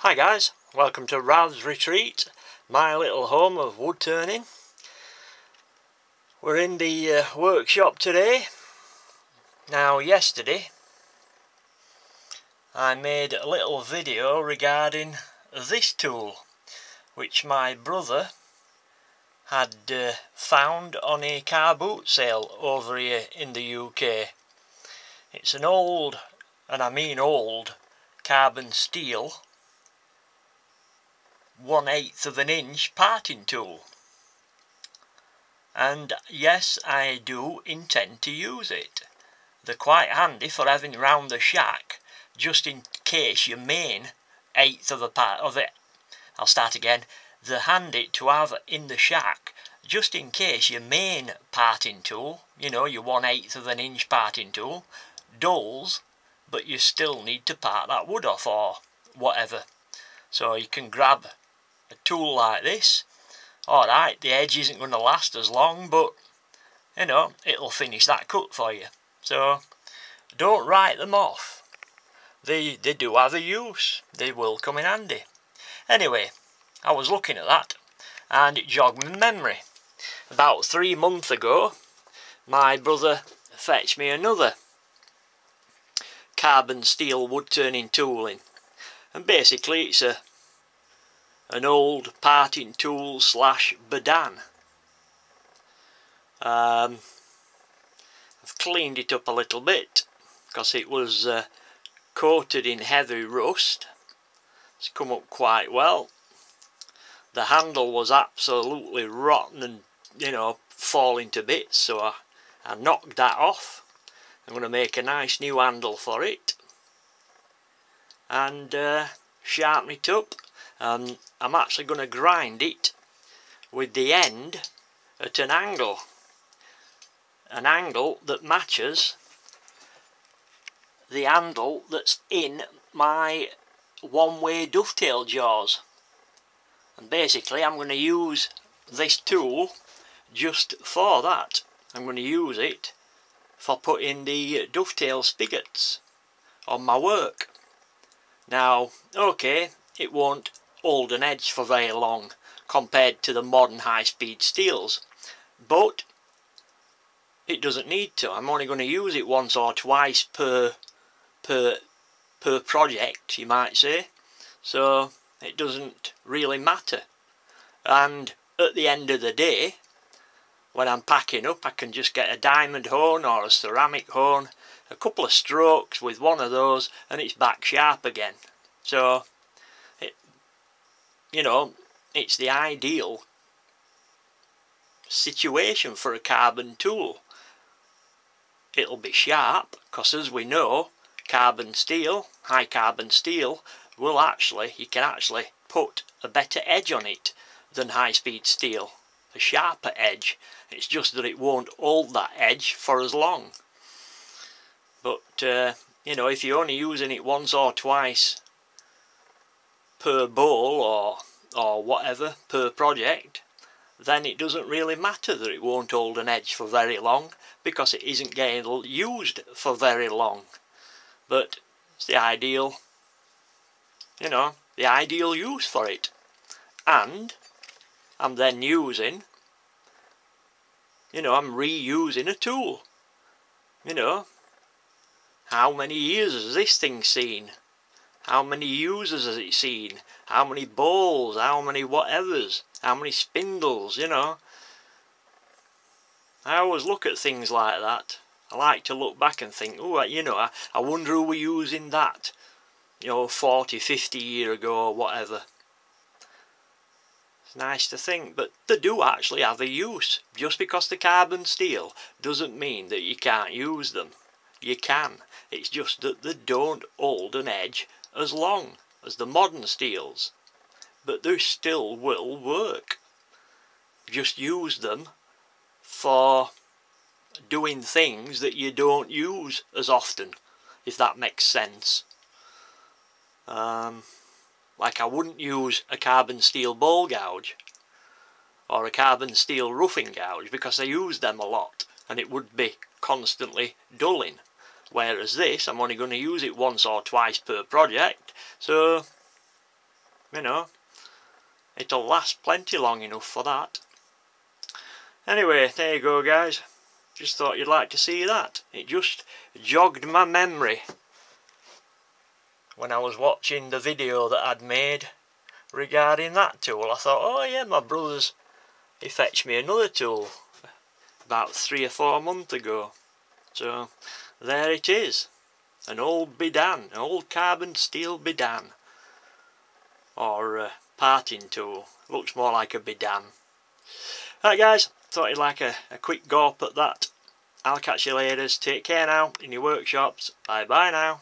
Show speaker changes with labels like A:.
A: Hi guys, welcome to Rav's Retreat, my little home of wood turning. We're in the workshop today. Now yesterday I made a little video regarding this tool which my brother had found on a car boot sale over here in the UK. It's an old, and I mean old, carbon steel 1/8 of an inch parting tool, and yes, I do intend to use it. They're quite handy for having round the shack, just in case your main eighth of a part of it. I'll start again. They're handy to have in the shack, just in case your main parting tool, you know, your 1/8 of an inch parting tool, dulls, but you still need to part that wood off or whatever. So you can grab a tool like this. Alright, the edge isn't going to last as long, but you know, it'll finish that cut for you. So don't write them off. They do have a use. They will come in handy. Anyway, I was looking at that and it jogged my memory. About 3 months ago, my brother fetched me another carbon steel wood turning tooling, and basically it's an old parting tool slash badan. I've cleaned it up a little bit because it was coated in heavy rust. It's come up quite well. The handle was absolutely rotten and, you know, falling to bits, so I knocked that off. I'm going to make a nice new handle for it and sharpen it up. I'm actually going to grind it with the end at an angle that matches the handle that's in my one-way dovetail jaws. And basically I'm going to use this tool just for that. I'm going to use it for putting the dovetail spigots on my work. Now, okay, it won't hold an edge for very long compared to the modern high-speed steels, but it doesn't need to. I'm only going to use it once or twice per project, you might say, so it doesn't really matter. And at the end of the day, when I'm packing up, I can just get a diamond hone or a ceramic hone, a couple of strokes with one of those, and it's back sharp again. So you know, it's the ideal situation for a carbon tool. It'll be sharp because, as we know, carbon steel, high carbon steel, will actually, you can actually put a better edge on it than high speed steel, a sharper edge. It's just that it won't hold that edge for as long. But you know, if you're only using it once or twice per bowl or whatever per project, then it doesn't really matter that it won't hold an edge for very long, because it isn't getting used for very long. But it's the ideal, you know, the ideal use for it. And I'm then using, you know, I'm reusing a tool. You know, how many years has this thing seen? How many users has it seen? How many bowls? How many whatevers? How many spindles, you know? I always look at things like that. I like to look back and think, oh, you know, I wonder who were using that, you know, 40, 50 years ago or whatever. It's nice to think, but they do actually have a use. Just because they're carbon steel doesn't mean that you can't use them. You can. It's just that they don't hold an edge as long as the modern steels, but they still will work. Just use them for doing things that you don't use as often, if that makes sense. Like I wouldn't use a carbon steel bowl gouge or a carbon steel roughing gouge because I use them a lot and it would be constantly dulling. Whereas this, I'm only going to use it once or twice per project, so you know, it'll last plenty long enough for that. Anyway, there you go guys, just thought you'd like to see that. It just jogged my memory when I was watching the video that I'd made regarding that tool. I thought, oh yeah, my brother's, he fetched me another tool about 3 or 4 months ago. So there it is, an old bidan, an old carbon steel bidan, or parting tool. Looks more like a bidan. Alright guys, thought you'd like a quick go up at that. I'll catch you later. Take care now in your workshops. Bye bye now.